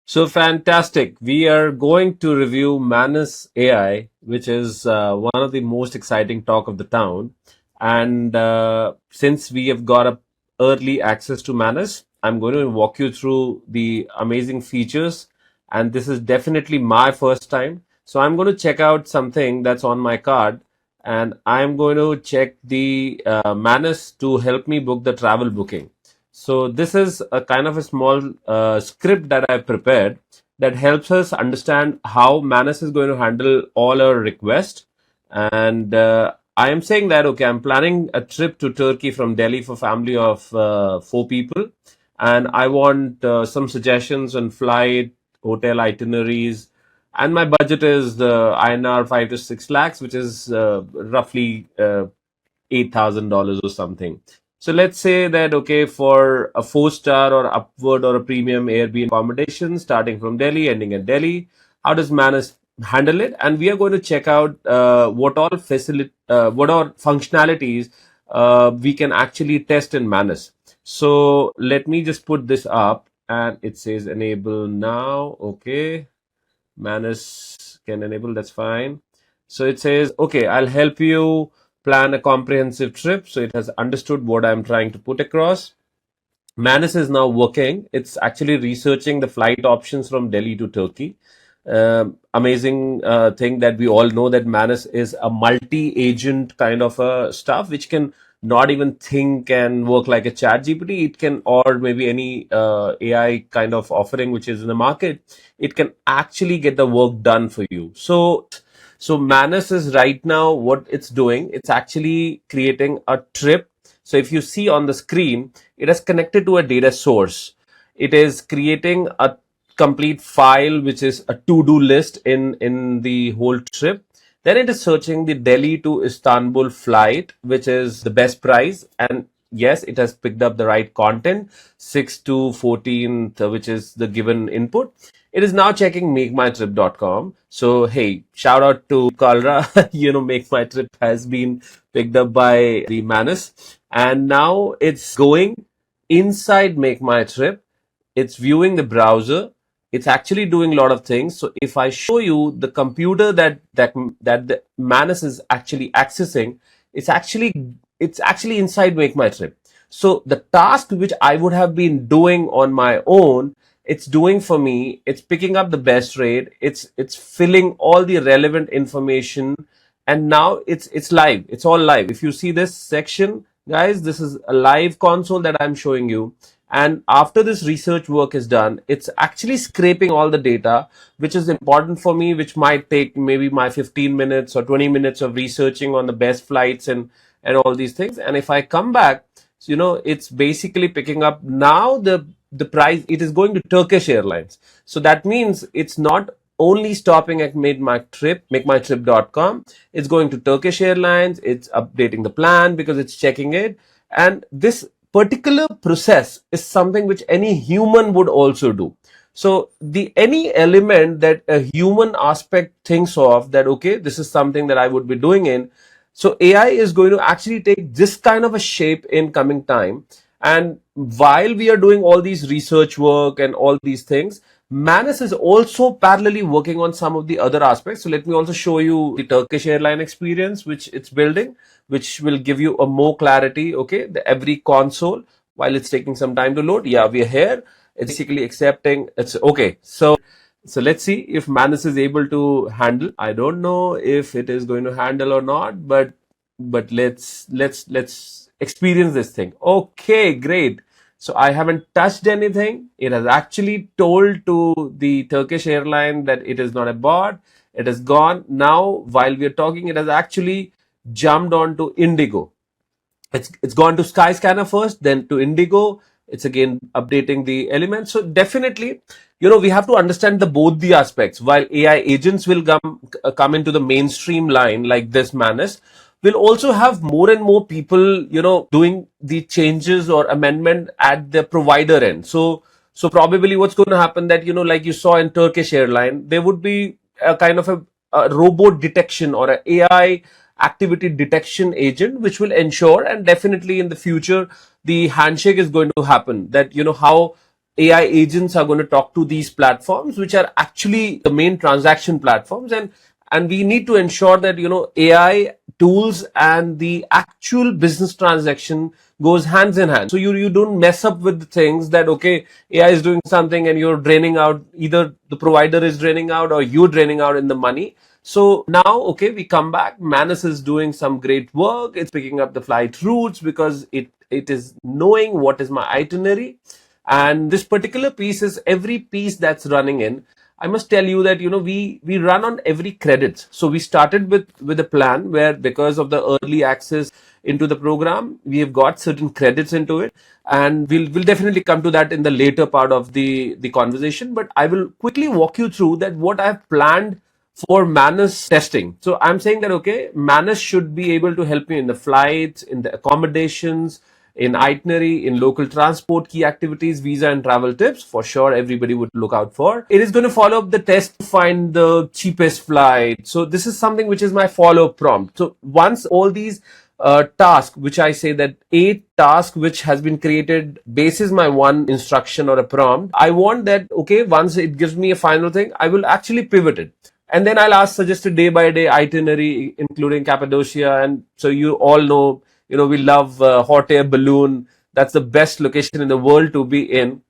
So fantastic. We are going to review Manus AI, which is one of the most exciting talk of the town. And since we have got a early access to Manus, I'm going to walk you through the amazing features. And this is definitely my first time. So I'm going to check out something that's on my card, and I'm going to check the Manus to help me book the travel booking. So this is a kind of a small script that I've prepared that helps us understand how Manus is going to handle all our requests. And I am saying that, okay, I'm planning a trip to Turkey from Delhi for family of 4 people. And I want some suggestions on flight, hotel itineraries. And my budget is INR 5 to 6 lakhs, which is roughly $8,000 or something. So let's say that, okay, for a 4 star or upward or a premium Airbnb accommodation starting from Delhi, ending at Delhi, how does Manus handle it? And we are going to check out what all functionalities we can actually test in Manus. So let me just put this up, and it says enable now. Okay, Manus can enable, that's fine. So it says, okay, I'll help you plan a comprehensive trip. So it has understood what I'm trying to put across. Manus is now working. It's actually researching the flight options from Delhi to Turkey. Amazing thing that we all know that Manus is a multi-agent kind of a stuff which can not even think and work like a chat GPT. It can, or maybe any AI kind of offering which is in the market, it can actually get the work done for you. So Manus is right now what it's doing. It's actually creating a trip. So if you see on the screen, it is connected to a data source. It is creating a complete file, which is a to-do list in the whole trip. Then it is searching the Delhi to Istanbul flight, which is the best price. And yes, it has picked up the right content, 6 to 14th, which is the given input. It is now checking makemytrip.com. So, hey, shout out to Kalra. Make My Trip has been picked up by the Manus. And now it's going inside Make My Trip. It's viewing the browser. It's actually doing a lot of things. So if I show you the computer that the Manus is actually accessing, it's actually inside Make My Trip. So the task which I would have been doing on my own, it's doing for me. It's picking up the best rate. It's filling all the relevant information, and now it's live. It's all live. If you see this section, guys, this is a live console that I'm showing you. And after this research work is done, it's actually scraping all the data, which is important for me, which might take maybe my 15 minutes or 20 minutes of researching on the best flights and all these things. And if I come back, so, it's basically picking up now the price. It is going to Turkish Airlines. So that means it's not only stopping at makemytrip.com. It's going to Turkish Airlines. It's updating the plan because it's checking it. And this particular process is something which any human would also do. So the any element that a human aspect thinks of that, okay, this is something that I would be doing in. So AI is going to actually take this kind of a shape in coming time. And while we are doing all these research work and all these things, Manus is also parallelly working on some of the other aspects. So let me also show you the Turkish airline experience, which it's building, which will give you a more clarity. Okay, every console, while it's taking some time to load. Yeah, we're here. It's basically accepting. It's okay. So let's see if Manus is able to handle. I don't know if it is going to handle or not, but let's experience this thing. Okay, great. So I haven't touched anything. It has actually told to the Turkish airline that it is not a bot. It has gone. Now, while we are talking, it has actually jumped on to Indigo. It's gone to Skyscanner first, then to Indigo. It's again updating the elements. So definitely, we have to understand the both the aspects. While AI agents will come into the mainstream line like this Manus, we'll also have more and more people, doing the changes or amendment at the provider end. So probably what's going to happen that, like you saw in Turkish airline, there would be a kind of a robot detection or an AI activity detection agent, which will ensure, and definitely in the future, the handshake is going to happen that, how AI agents are going to talk to these platforms, which are actually the main transaction platforms. And we need to ensure that, AI tools and the actual business transaction goes hands in hand. So you don't mess up with the things that, okay, AI is doing something and you're draining out, either the provider is draining out or you're draining out in the money. So now, okay, we come back. Manus is doing some great work. It's picking up the flight routes because it is knowing what is my itinerary. And this particular piece is every piece that's running in. I must tell you that, we run on every credit. So we started with a plan where, because of the early access into the program, we have got certain credits into it, and we'll definitely come to that in the later part of the conversation. But I will quickly walk you through that what I've planned for Manus testing. So I'm saying that, okay, Manus should be able to help you in the flights, in the accommodations, in itinerary, in local transport, key activities, visa and travel tips. For sure, everybody would look out for. It is going to follow up the test to find the cheapest flight. So this is something which is my follow-up prompt. So once all these task, which I say that 8 tasks which has been created basis my one instruction or a prompt, I want that, okay, once it gives me a final thing, I will actually pivot it. And then I'll ask suggest a day by day itinerary, including Cappadocia. And so you all know, we love hot air balloon. That's the best location in the world to be in,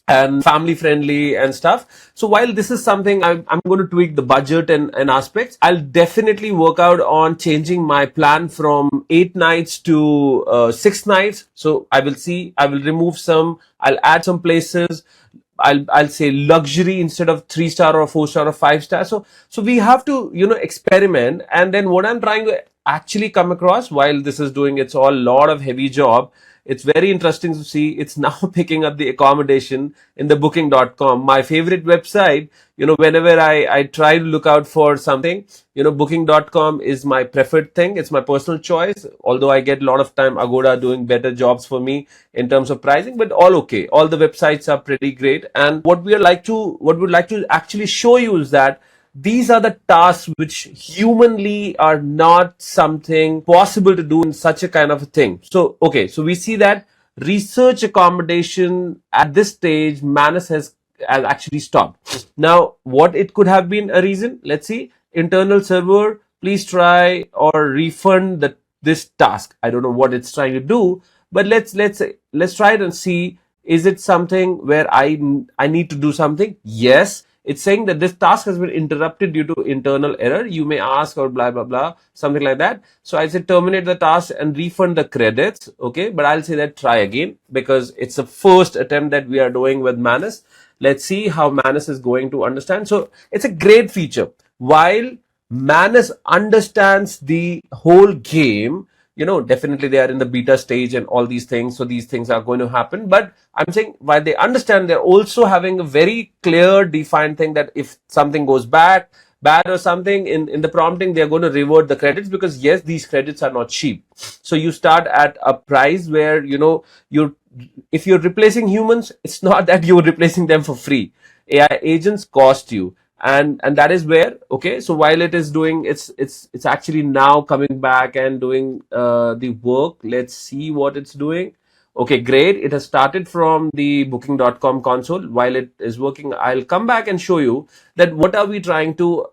and family friendly and stuff. So while this is something I'm going to tweak the budget and aspects, I'll definitely work out on changing my plan from 8 nights to 6 nights. So I will remove some, I'll add some places. I'll say luxury instead of 3 star or 4 star or 5 star. So we have to, experiment. And then what I'm trying to actually come across while this is doing its all lot of heavy job, it's very interesting to see it's now picking up the accommodation in the booking.com, my favorite website. Whenever I try to look out for something, booking.com is my preferred thing. It's my personal choice, although I get a lot of time Agoda doing better jobs for me in terms of pricing, but all okay. All the websites are pretty great. And what we'd like to actually show you is that these are the tasks which humanly are not something possible to do in such a kind of a thing. So, okay, so we see that research accommodation at this stage, Manus has actually stopped. Now, what it could have been a reason? Let's see. Internal server, please try or refund this task. I don't know what it's trying to do, but let's try it and see. Is it something where I need to do something? Yes. It's saying that this task has been interrupted due to internal error. You may ask, or blah, blah, blah, something like that. So I said terminate the task and refund the credits. Okay. But I'll say that try again, because it's the first attempt that we are doing with Manus. Let's see how Manus is going to understand. So it's a great feature. While Manus understands the whole game, definitely they are in the beta stage and all these things. So these things are going to happen. But I'm saying while they understand, they're also having a very clear, defined thing that if something goes bad or something in the prompting, they're going to reward the credits, because yes, these credits are not cheap. So you start at a price where, if you're replacing humans, it's not that you're replacing them for free. AI agents cost you. And that is where, okay, so while it is doing it's actually now coming back and doing the work. Let's see what it's doing. Okay, great. It has started from the booking.com console. While it is working, I'll come back and show you that what are we trying to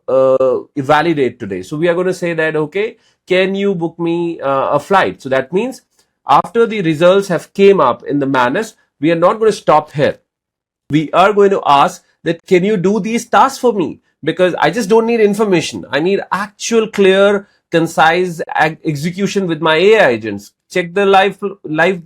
validate today. So we are going to say that, okay, can you book me a flight? So that means after the results have came up in the Manus, we are not going to stop here. We are going to ask that, can you do these tasks for me? Because I just don't need information. I need actual, clear, concise execution with my AI agents. Check the live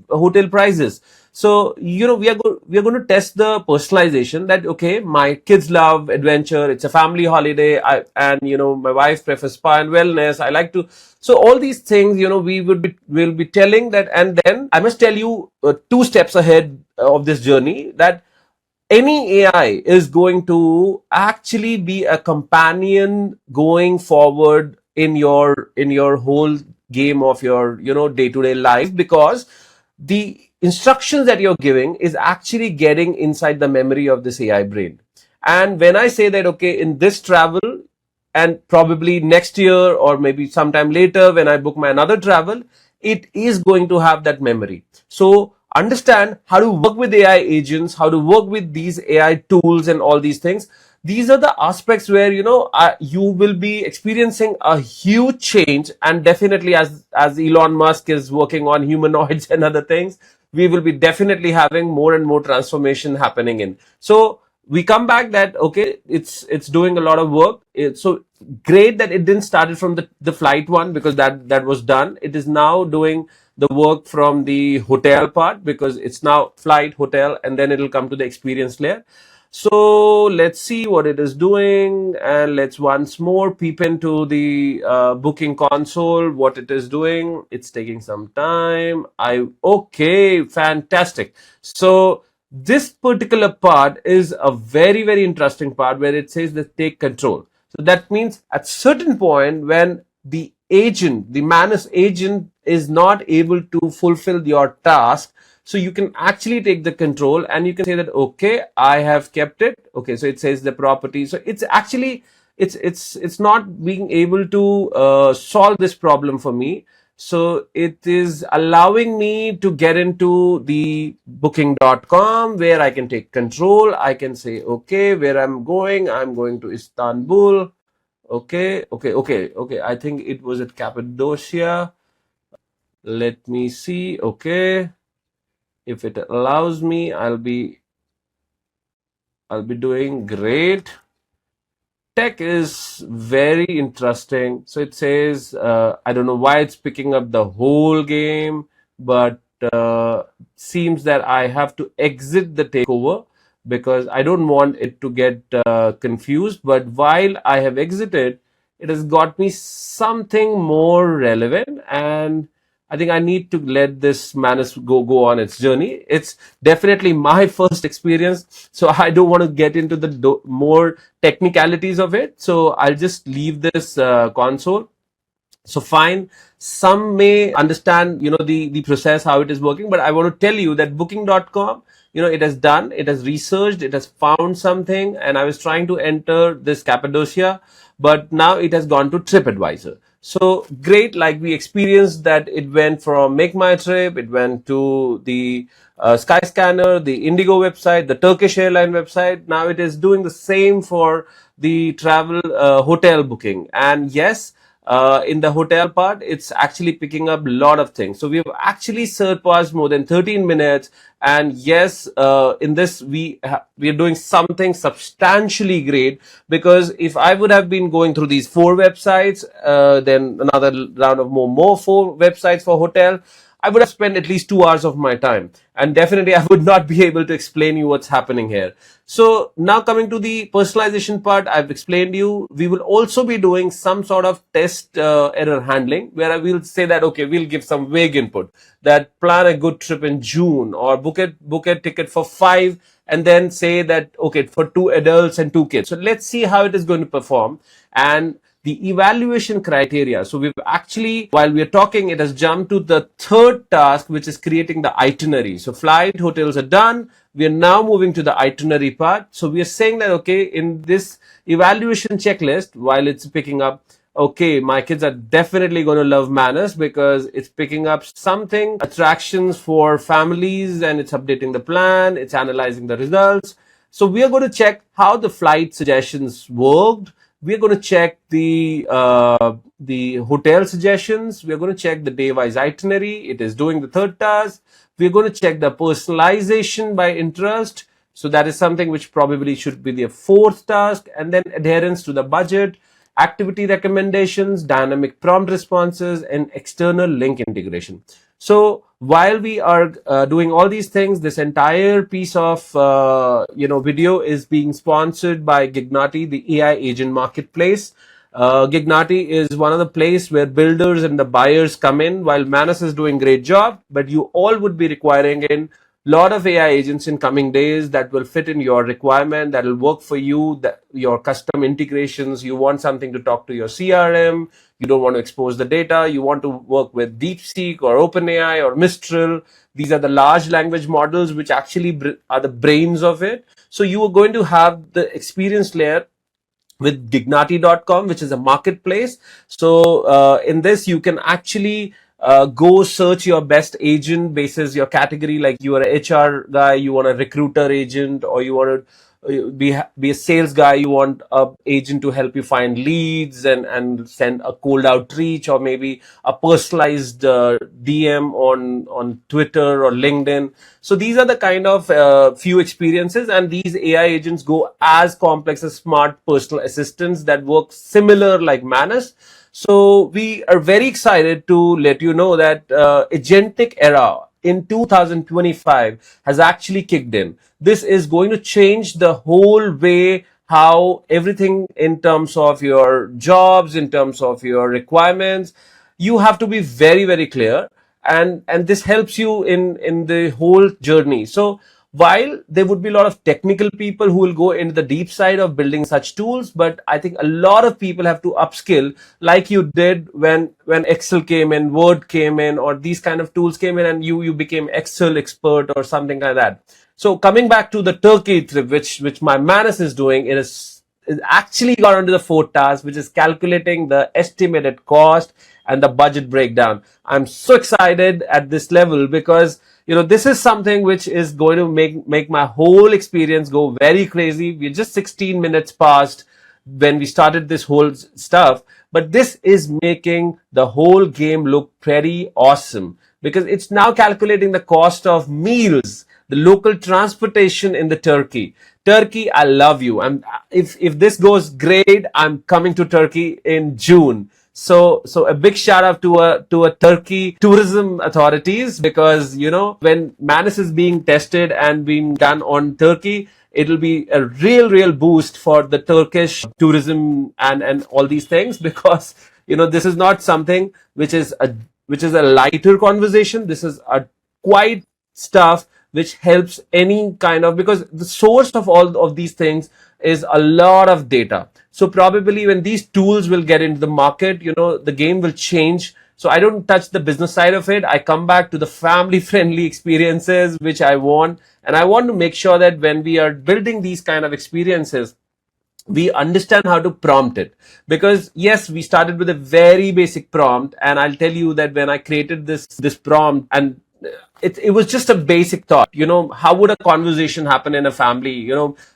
hotel prices. So, we are going to test the personalization that, okay, my kids love adventure. It's a family holiday. And my wife prefers spa and wellness. I like to, so all these things, we'll be telling that. And then I must tell you 2 steps ahead of this journey, that any AI is going to actually be a companion going forward in your whole game of your day-to-day life, because the instructions that you're giving is actually getting inside the memory of this AI brain. And when I say that, okay, in this travel, and probably next year or maybe sometime later when I book my another travel, it is going to have that memory. So understand how to work with AI agents, how to work with these AI tools and all these things. These are the aspects where you will be experiencing a huge change, and definitely as Elon Musk is working on humanoids and other things, we will be definitely having more and more transformation happening in. So we come back that okay, it's doing a lot of work. So great that it didn't started from the flight one, because that was done. It is now doing the work from the hotel part, because it's now flight, hotel, and then it'll come to the experience layer. So let's see what it is doing, and let's once more peep into the booking console, what it is doing. It's taking some time. Okay, fantastic. So this particular part is a very, very interesting part where it says that take control. So that means at certain point when the agent, the Manus agent is not able to fulfill your task, so you can actually take the control and you can say that okay, I have kept it. Okay, so it says the property. So it's actually it's not being able to solve this problem for me. So it is allowing me to get into the booking.com where I can take control. I can say okay, where I'm going to Istanbul. Okay. I think it was at Cappadocia. Let me see. Okay, if it allows me, I'll be doing great. Tech is very interesting. So it says, I don't know why it's picking up the whole game, but seems that I have to exit the takeover because I don't want it to get confused. But while I have exited, it has got me something more relevant, and I think I need to let this Manus go on its journey. It's definitely my first experience, so I don't want to get into the more technicalities of it. So I'll just leave this console. So fine, some may understand the process, how it is working, but I want to tell you that booking.com, it has done, it has researched, it has found something, and I was trying to enter this Cappadocia, but now it has gone to TripAdvisor. So great, like we experienced that it went from Make My Trip, it went to the Skyscanner, the Indigo website, the Turkish airline website. Now it is doing the same for the travel hotel booking. And yes, in the hotel part, it's actually picking up a lot of things. So we've actually surpassed more than 13 minutes. And yes, in this, we are doing something substantially great, because if I would have been going through these four websites, then another round of more four websites for hotel, I would have spent at least 2 hours of my time. And definitely, I would not be able to explain you what's happening here. So now coming to the personalization part, I've explained you. We will also be doing some sort of test error handling, where I will say that, okay, we'll give some vague input that plan a good trip in June, or book a ticket for 5, and then say that, okay, for 2 adults and 2 kids. So let's see how it is going to perform. And the evaluation criteria. So we've actually, while we are talking, it has jumped to the third task, which is creating the itinerary. So flight, hotels are done. We are now moving to the itinerary part. So we are saying that, okay, in this evaluation checklist, while it's picking up, okay, my kids are definitely going to love Manus, because it's picking up something, attractions for families, and it's updating the plan, it's analyzing the results. So we are going to check how the flight suggestions worked. We're going to check the hotel suggestions. We're going to check the day-wise itinerary. It is doing the third task. We're going to check the personalization by interest. So that is something which probably should be the fourth task. And then adherence to the budget, activity recommendations, dynamic prompt responses, and external link integration. So while we are doing all these things, this entire piece of video is being sponsored by Gignaati, the AI agent marketplace. Gignaati is one of the place where builders and the buyers come in, while Manus is doing great job, but you all would be requiring in lot of AI agents in coming days that will fit in your requirement, that will work for you, that your custom integrations. You want something to talk to your CRM, you don't want to expose the data, you want to work with DeepSeek or OpenAI or Mistral. These are the large language models which actually are the brains of it. So you are going to have the experience layer with Gignaati.com, which is a marketplace. So in this, you can actually go search your best agent basis your category, like you are a HR guy, you want a recruiter agent, or you want to be a sales guy, you want a agent to help you find leads and send a cold outreach, or maybe a personalized DM on Twitter or LinkedIn. So these are the kind of few experiences, and these AI agents go as complex as smart personal assistants that work similar like Manus. So we are very excited to let you know that agentic era in 2025 has actually kicked in. This is going to change the whole way how everything in terms of your jobs, in terms of your requirements, you have to be very, very clear, and this helps you in the whole journey. So while there would be a lot of technical people who will go into the deep side of building such tools, but I think a lot of people have to upskill, like you did when Excel came in, Word came in, or these kind of tools came in, and you became Excel expert or something like that. So coming back to the Turkey trip, which my Manus is doing, it actually got onto the fourth task, which is calculating the estimated cost and the budget breakdown. I'm so excited at this level because this is something which is going to make my whole experience go very crazy. We're just 16 minutes past when we started this whole stuff, but this is making the whole game look pretty awesome because it's now calculating the cost of meals, the local transportation in the Turkey, I love you. If this goes great, I'm coming to Turkey in June. So a big shout out to a Turkey tourism authorities, because when Manus is being tested and being done on Turkey, it'll be a real boost for the Turkish tourism and all these things, because this is not something which is a lighter conversation. This is a quite stuff which helps any kind of, because the source of all of these things is a lot of data. So probably when these tools will get into the market, the game will change. So I don't touch the business side of it. I come back to the family friendly experiences which I want, and I want to make sure that when we are building these kind of experiences, we understand how to prompt it. Because yes, we started with a very basic prompt, and I'll tell you that when I created this prompt, and it was just a basic thought, how would a conversation happen in a family?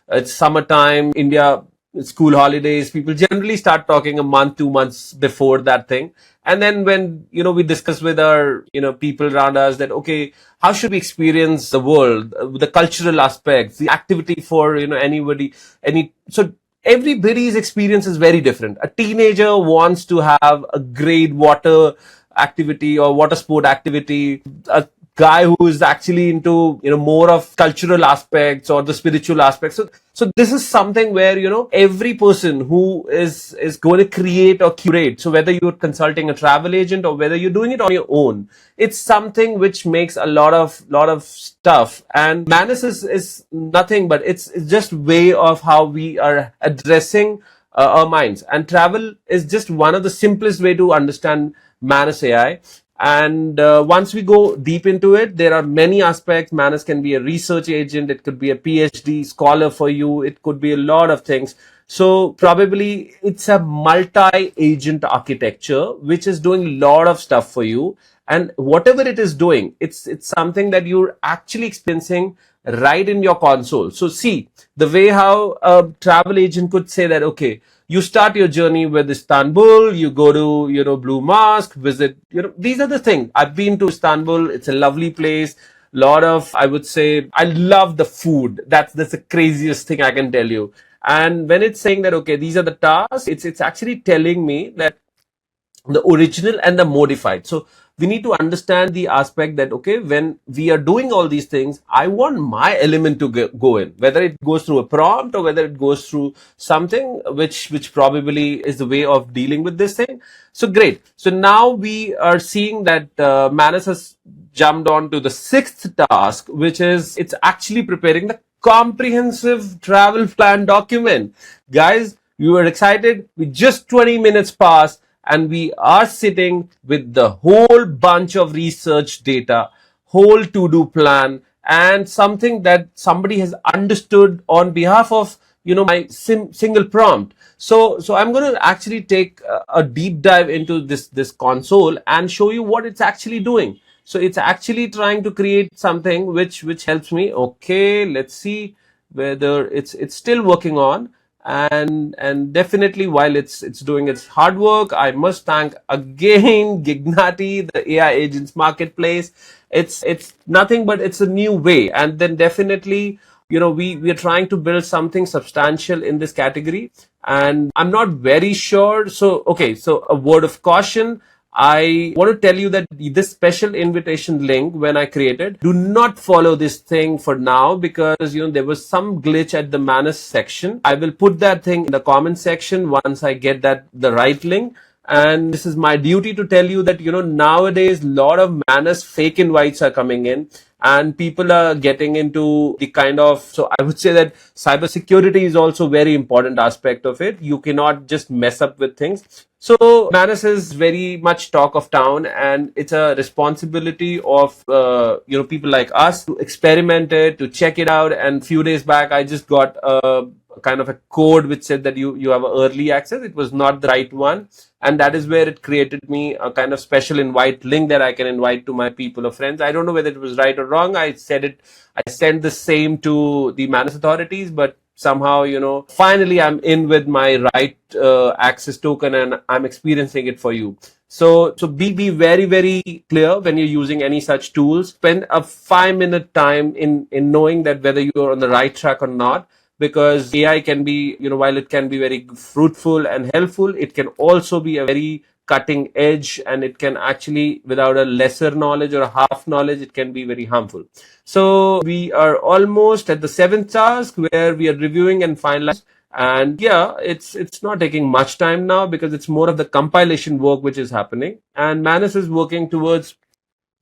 It's summertime, India, school holidays, people generally start talking a month, 2 months before that thing. And then when we discuss with our people around us that, okay, how should we experience the world, the cultural aspects, the activity for anybody, any so everybody's experience is very different. A teenager wants to have a great water activity or water sport activity. A guy who is actually into more of cultural aspects or the spiritual aspects. So this is something where every person who is going to create or curate. So whether you're consulting a travel agent or whether you're doing it on your own, it's something which makes a lot of stuff. And Manus is nothing but it's just way of how we are addressing our minds. And travel is just one of the simplest way to understand Manus AI. And once we go deep into it, there are many aspects. Manus can be a research agent. It could be a PhD scholar for you. It could be a lot of things. So probably it's a multi-agent architecture, which is doing a lot of stuff for you. And whatever it is doing, it's something that you're actually experiencing right in your console. So see, the way how a travel agent could say that, okay, you start your journey with Istanbul, you go to, Blue Mosque, visit, these are the things. I've been to Istanbul. It's a lovely place. Lot of, I would say, I love the food. That's the craziest thing I can tell you. And when it's saying that, okay, these are the tasks, it's actually telling me that the original and the modified. So we need to understand the aspect that, okay, when we are doing all these things, I want my element to go in, whether it goes through a prompt or whether it goes through something which probably is the way of dealing with this thing. So great. So now we are seeing that Manus has jumped on to the sixth task, which is it's actually preparing the comprehensive travel plan document. Guys, you were excited. We just 20 minutes past and we are sitting with the whole bunch of research data, whole to-do plan, and something that somebody has understood on behalf of my single prompt. So I'm going to actually take a deep dive into this console and show you what it's actually doing. So it's actually trying to create something which helps me. Okay, let's see whether it's still working on. And definitely, while it's doing its hard work, I must thank again Gignaati, the AI agents marketplace. It's nothing but it's a new way. And then definitely, we are trying to build something substantial in this category, and I'm not very sure. So okay, so a word of caution, I want to tell you that this special invitation link, when I created, do not follow this thing for now, because there was some glitch at the Manus section. I will put that thing in the comment section once I get the right link. And this is my duty to tell you that nowadays a lot of Manus fake invites are coming in, and people are getting into the kind of, so I would say that cybersecurity is also very important aspect of it. You cannot just mess up with things. So Manus is very much talk of town, and it's a responsibility of people like us to experiment it, to check it out. And few days back, I just got a kind of a code which said that you have early access. It was not the right one, and that is where it created me a kind of special invite link that I can invite to my people or friends. I don't know whether it was right or wrong. I sent the same to the Manus authorities, but somehow, finally I'm in with my right access token, and I'm experiencing it for you. So be very, very clear when you're using any such tools. Spend a 5-minute time in knowing that whether you're on the right track or not, because AI can be, while it can be very fruitful and helpful, it can also be a very cutting edge, and it can actually, without a lesser knowledge or a half knowledge, it can be very harmful. So we are almost at the seventh task, where we are reviewing and finalizing. And yeah, it's not taking much time now, because it's more of the compilation work which is happening, and Manus is working towards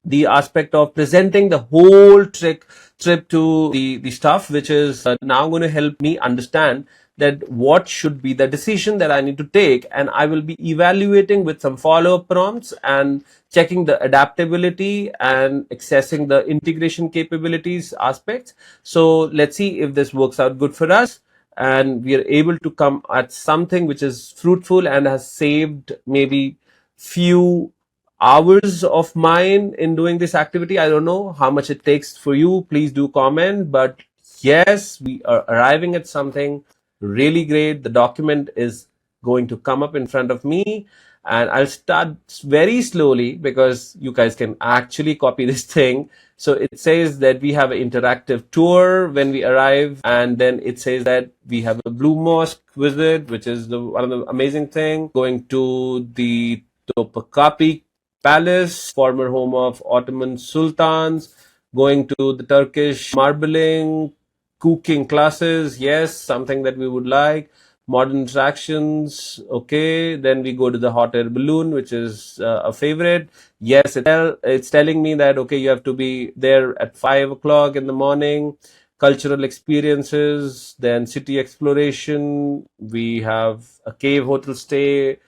the aspect of presenting the whole trip to the stuff, which is now going to help me understand that what should be the decision that I need to take. And I will be evaluating with some follow-up prompts and checking the adaptability and accessing the integration capabilities aspects. So let's see if this works out good for us, and we are able to come at something which is fruitful and has saved maybe few hours of mine in doing this activity. I don't know how much it takes for you. Please do comment. But yes, we are arriving at something really great. The document is going to come up in front of me, and I'll start very slowly, because you guys can actually copy this thing. So it says that we have an interactive tour when we arrive, and then it says that we have a blue mosque visit, which is one of the amazing thing. Going to the Topkapi Palace, former home of Ottoman sultans. Going to the Turkish marbling, cooking classes, yes, something that we would like. Modern attractions, okay. Then we go to the hot air balloon, which is a favorite. Yes, it's telling me that, okay, you have to be there at 5 o'clock in the morning. Cultural experiences, then city exploration. We have a cave hotel stay.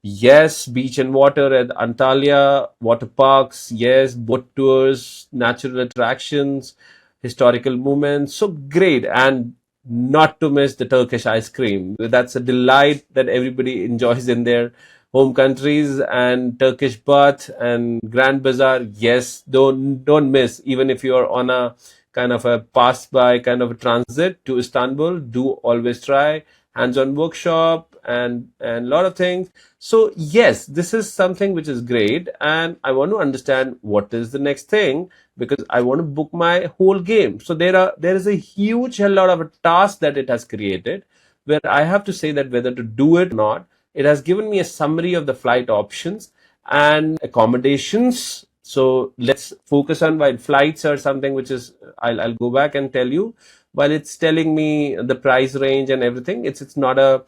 Yes, beach and water at Antalya, water parks, yes, boat tours, natural attractions, historical moments. So great. And not to miss the Turkish ice cream. That's a delight that everybody enjoys in their home countries. And Turkish bath and Grand Bazaar. Yes, don't miss. Even if you're on a kind of a pass by kind of a transit to Istanbul, do always try hands-on workshop and a lot of things. So yes, this is something which is great, and I want to understand what is the next thing, because I want to book my whole game. So there is a huge hell lot of a task that it has created, where I have to say that whether to do it or not. It has given me a summary of the flight options and accommodations. So let's focus on while flights are something which is, I'll go back and tell you. While it's telling me the price range and everything, it's not a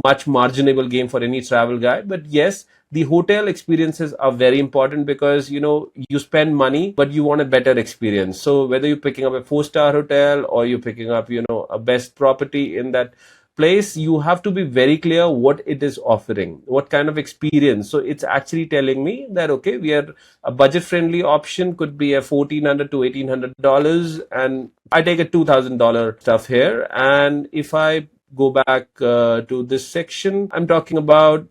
much marginable game for any travel guy. But yes, the hotel experiences are very important, because you spend money but you want a better experience. So whether you're picking up a 4-star hotel, or you're picking up a best property in that place, you have to be very clear what it is offering, what kind of experience. So it's actually telling me that, okay, we are a budget friendly option, could be a $1,400 to $1,800, and I take a $2,000 stuff here. And if I go back to this section, I'm talking about,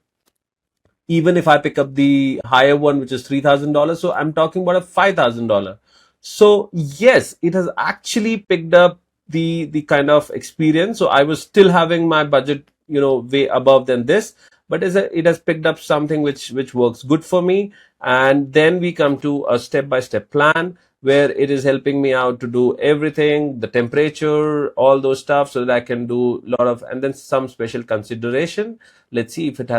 even if I pick up the higher one, which is $3,000, so I'm talking about a $5,000. So yes, it has actually picked up the kind of experience. So I was still having my budget, way above than this, but it has picked up something which works good for me. And then we come to a step-by-step plan where it is helping me out to do everything, the temperature, all those stuff, so that I can do a lot of, and then some special consideration. Let's see if it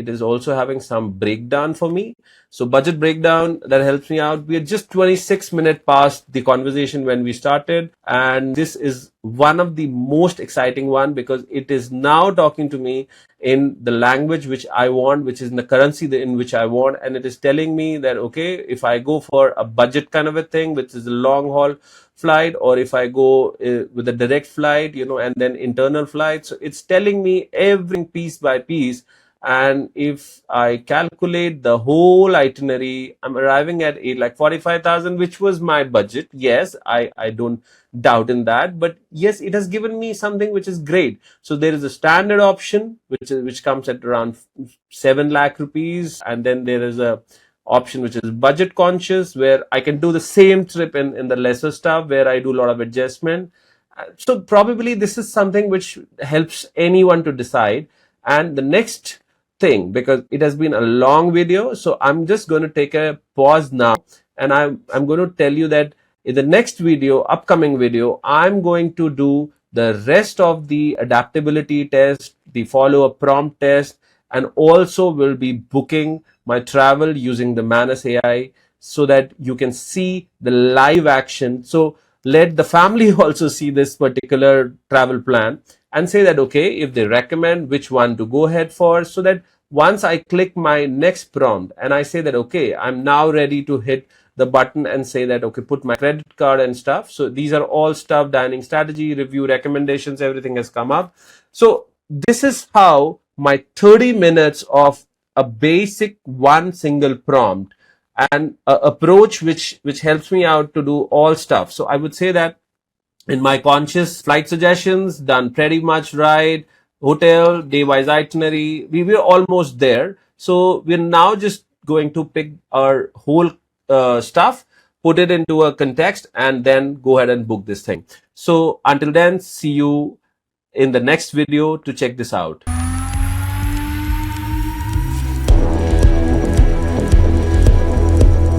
is also having some breakdown for me. So budget breakdown, that helps me out. We are just 26 minutes past the conversation when we started, and this is one of the most exciting one, because it is now talking to me in the language which I want, which is in the currency in which I want. And it is telling me that, okay, if I go for a budget kind of a thing, which is a long haul flight, or if I go with a direct flight, and then internal flight. So it's telling me everything piece by piece. And if I calculate the whole itinerary, I'm arriving at like 45,000, which was my budget. Yes, I don't doubt in that. But yes, it has given me something which is great. So there is a standard option, which comes at around 7 lakh rupees. And then there is a option which is budget conscious, where I can do the same trip in the lesser stuff, where I do a lot of adjustment. So probably this is something which helps anyone to decide. And the next thing, because it has been a long video, so I'm just going to take a pause now, and I'm going to tell you that in the next video, upcoming video, I'm going to do the rest of the adaptability test, the follow-up prompt test, and also will be booking my travel using the Manus AI, so that you can see the live action. So let the family also see this particular travel plan and say that, okay, if they recommend which one to go ahead for, so that once I click my next prompt and I say that, okay, I'm now ready to hit the button and say that, okay, put my credit card and stuff. So these are all stuff, dining strategy, review, recommendations, everything has come up. So this is how my 30 minutes of a basic one single prompt and approach which helps me out to do all stuff. So I would say that in my conscious flight suggestions, done pretty much right. Hotel, day-wise itinerary, we were almost there. So we're now just going to pick our whole stuff, put it into a context, and then go ahead and book this thing. So until then, see you in the next video to check this out.